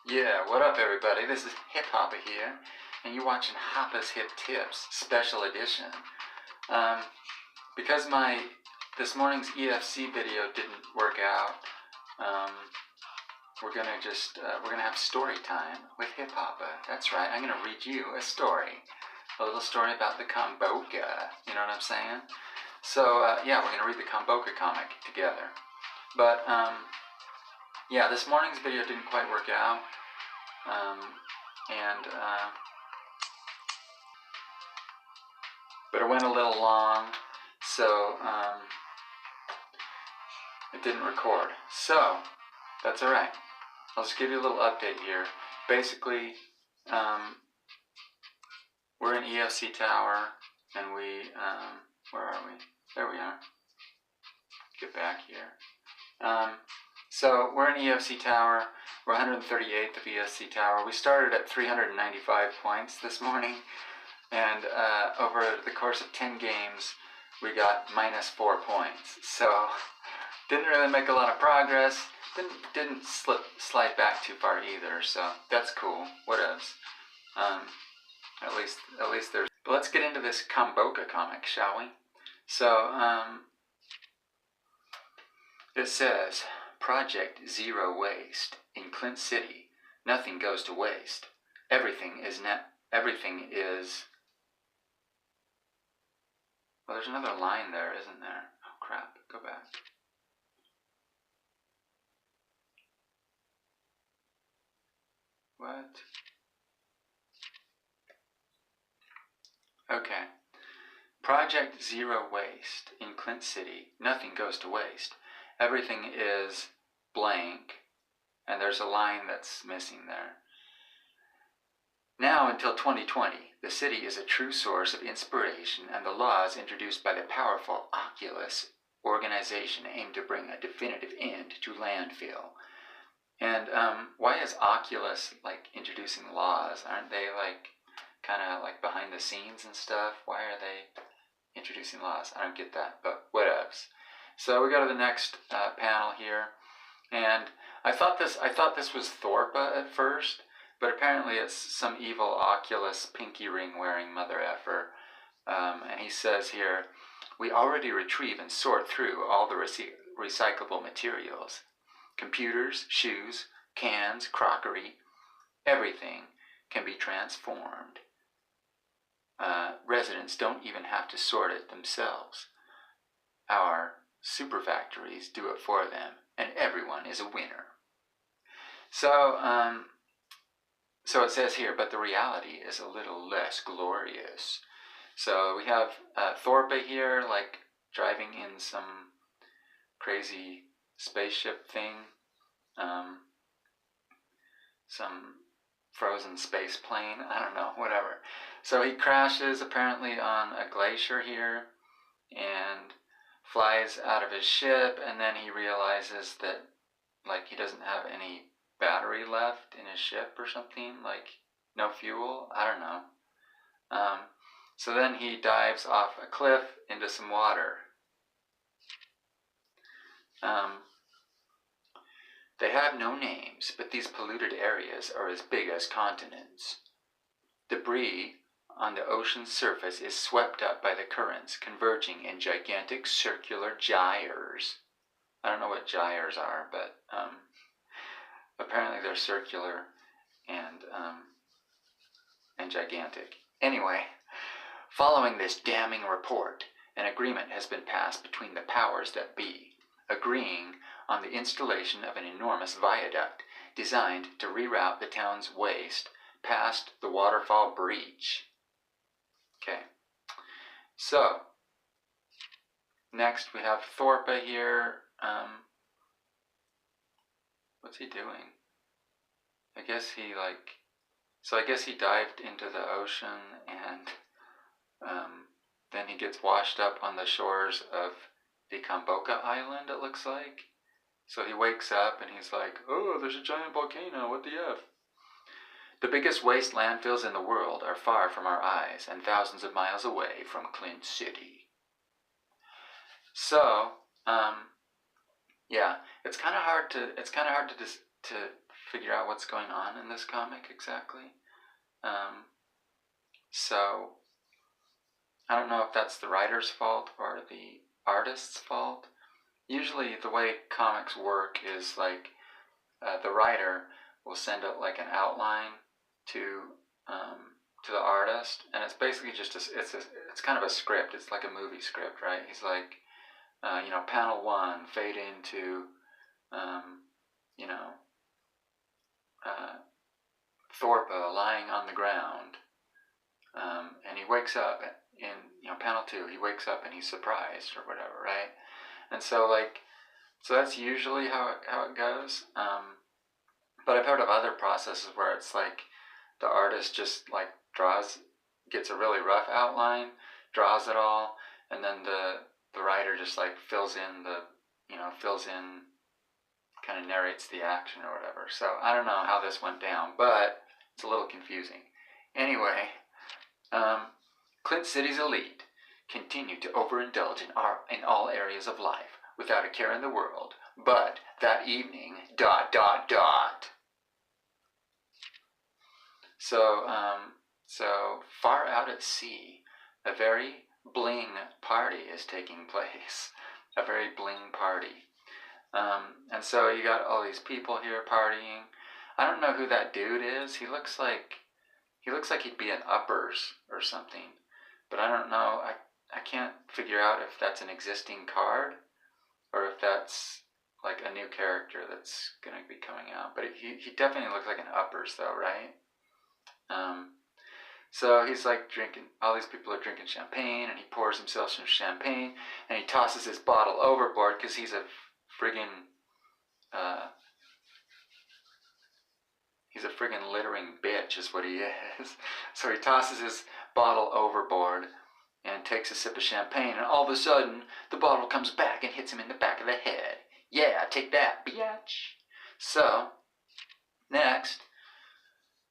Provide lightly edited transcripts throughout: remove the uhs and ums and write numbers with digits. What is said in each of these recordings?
Yeah, what up everybody? This is HipHoppa here, and you're watching Hoppa's Hip Tips Special Edition. Because this morning's EFC video didn't work out, we're gonna have story time with HipHoppa. That's right, I'm gonna read you a story. A little story about the Komboka, you know what I'm saying? So, yeah, we're gonna read the Komboka comic together. But, yeah, this morning's video didn't quite work out. But it went a little long, so it didn't record. So that's all right. I'll just give you a little update here. Basically, we're in EFC Tower, and where are we? There we are. Get back here. So we're in EFC Tower. We're 138th of EFC Tower. We started at 395 points this morning, and over the course of 10 games, we got -4 points. So didn't really make a lot of progress. Didn't slide back too far either. So that's cool. Whatevs. At least there's. But let's get into this Komboka comic, shall we? So it says, Project Zero Waste in Clint City. Nothing goes to waste. Everything is. Well, there's another line there, isn't there? Oh crap! Go back. What? Okay. Project Zero Waste in Clint City. Nothing goes to waste. Everything is blank, and there's a line that's missing there. Now until 2020, the city is a true source of inspiration, and the laws introduced by the powerful Oculus organization aim to bring a definitive end to landfill. And why is Oculus like introducing laws? Aren't they like kind of like behind the scenes and stuff? Why are they introducing laws? I don't get that, but whatevs. So we go to the next panel here, and I thought this was Thorpa at first, but apparently it's some evil Oculus pinky ring wearing mother effer. And he says here, we already retrieve and sort through all the recyclable materials. Computers, shoes, cans, crockery, everything can be transformed. Residents don't even have to sort it themselves. Our super factories do it for them, and everyone is a winner. So, so it says here, but the reality is a little less glorious. So we have Thorpa here, like driving in some crazy spaceship thing, some frozen space plane, I don't know, whatever. So he crashes apparently on a glacier here, and flies out of his ship, and then he realizes that like he doesn't have any battery left in his ship or something, like no fuel, I don't know. So then he dives off a cliff into some water. They have no names, but these polluted areas are as big as continents. Debris on the ocean's surface is swept up by the currents, converging in gigantic circular gyres. I don't know what gyres are, but apparently they're circular and gigantic. Anyway, following this damning report, an agreement has been passed between the powers that be, agreeing on the installation of an enormous viaduct designed to reroute the town's waste past the waterfall breach. Okay, so next we have Thorpa here. What's he doing? I guess he dived into the ocean, and then he gets washed up on the shores of the Komboka Island, it looks like. So he wakes up and he's like, oh, there's a giant volcano, what the F? The biggest waste landfills in the world are far from our eyes and thousands of miles away from Clint City. So, yeah, it's kind of hard to figure out what's going on in this comic exactly. So I don't know if that's the writer's fault or the artist's fault. Usually the way comics work is like the writer will send out like an outline to the artist, and it's basically just it's kind of a script. It's like a movie script, right? He's like, panel 1, fade into, Thorpa lying on the ground, and he wakes up in panel 2. He wakes up and he's surprised or whatever, right? And so that's usually how it goes. But I've heard of other processes where it's like the artist just like gets a really rough outline, draws it all, and then the writer just like fills in, kind of narrates the action or whatever. So I don't know how this went down, but it's a little confusing. Anyway, Clint City's elite continue to overindulge in all areas of life without a care in the world. But that evening, ... So far out at sea, a very bling party is taking place. A very bling party. And so you got all these people here partying. I don't know who that dude is. He looks like he'd be in Uppers or something. But I don't know. I can't figure out if that's an existing card or if that's like a new character that's going to be coming out. But he definitely looks like an Uppers though, right? So he's like drinking, all these people are drinking champagne, and he pours himself some champagne, and he tosses his bottle overboard because he's a friggin' littering bitch is what he is. So he tosses his bottle overboard and takes a sip of champagne, and all of a sudden the bottle comes back and hits him in the back of the head. Yeah, take that, bitch. So next,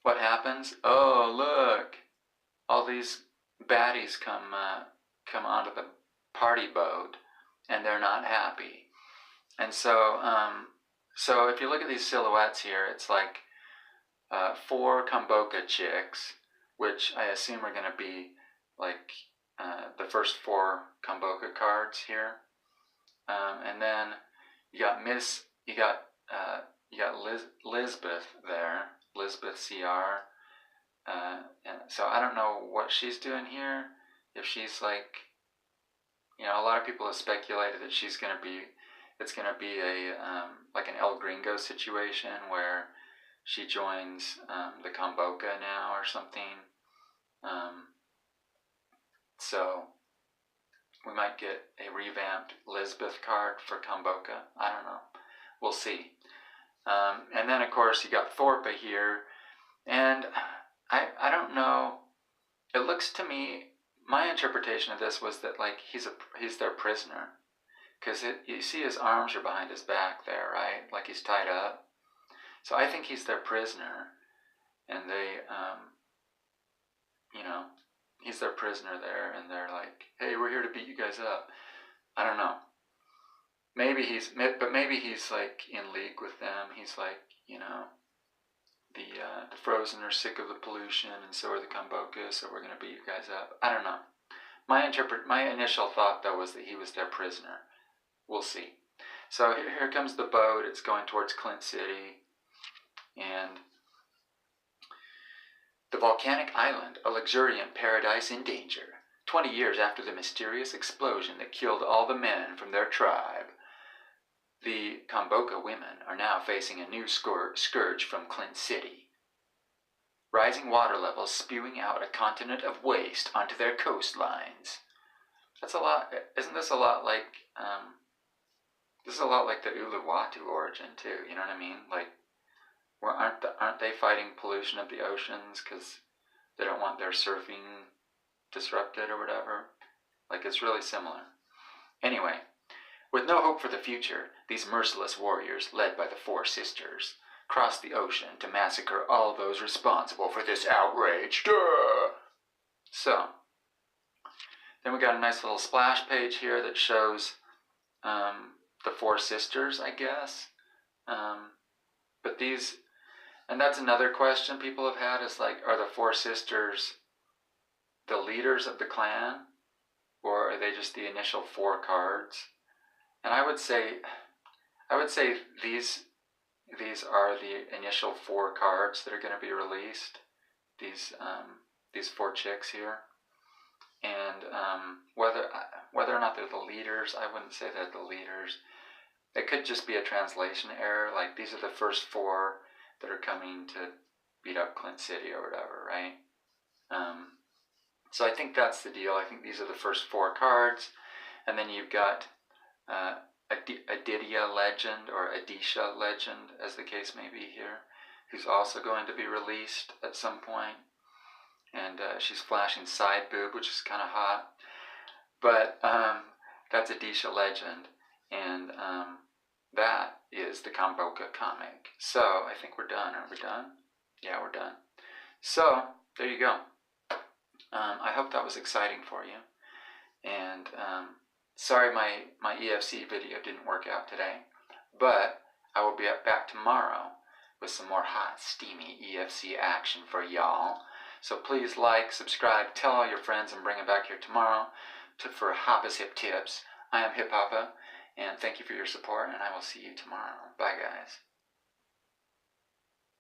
what happens? Oh, look, all these baddies come onto the party boat, and they're not happy. And so if you look at these silhouettes here, it's like 4 Komboka chicks, which I assume are going to be like the first 4 Komboka cards here, and then you got Lisbeth there, Lisbeth CR. And so I don't know what she's doing here. If she's like, a lot of people have speculated that it's going to be a like an El Gringo situation where she joins the Komboka now or something. So we might get a revamped Lisbeth card for Komboka. I don't know. We'll see. And then of course you got Thorpa here, and I don't know. It looks to me, my interpretation of this was that like he's their prisoner, because you see his arms are behind his back there, right? Like he's tied up. So I think he's their prisoner, and they, he's their prisoner there, and they're like, hey, we're here to beat you guys up. I don't know. Maybe he's like in league with them. He's like, the Frozen are sick of the pollution, and so are the Komboka, so we're going to beat you guys up. I don't know. My initial thought, though, was that he was their prisoner. We'll see. So here comes the boat. It's going towards Clint City. And the volcanic island, a luxuriant paradise in danger. 20 years after the mysterious explosion that killed all the men from their tribe, the Komboka women are now facing a new scourge from Clint City. Rising water levels spewing out a continent of waste onto their coastlines. That's a lot. Isn't this a lot like this is a lot like the Uluwatu origin too? You know what I mean? Like, aren't they fighting pollution of the oceans because they don't want their surfing disrupted or whatever? Like, it's really similar. Anyway, with no hope for the future, these merciless warriors, led by the 4 sisters, crossed the ocean to massacre all those responsible for this outrage. Duh! So, then we got a nice little splash page here that shows the 4 sisters, I guess. But these And that's another question people have had is like, are the four sisters the leaders of the clan, or are they just the initial four cards? And I would say these are the initial four cards that are going to be released. These four chicks here, and whether or not they're the leaders, I wouldn't say they're the leaders. It could just be a translation error. Like these are the first four that are coming to beat up Clint City or whatever, right? So I think that's the deal. I think these are the first four cards, and then you've got Aditya Legend, or Adisha Legend, as the case may be here, who's also going to be released at some point. And she's flashing side boob, which is kind of hot. But that's Adisha Legend, and that is the Komboka comic. So I think we're done. Are we done? Yeah, we're done. So there you go. I hope that was exciting for you. And sorry my EFC video didn't work out today, but I will be back tomorrow with some more hot, steamy EFC action for y'all. So please like, subscribe, tell all your friends, and bring them back here tomorrow for Hoppa's Hip Tips. I am HipHoppa, and thank you for your support, and I will see you tomorrow. Bye, guys.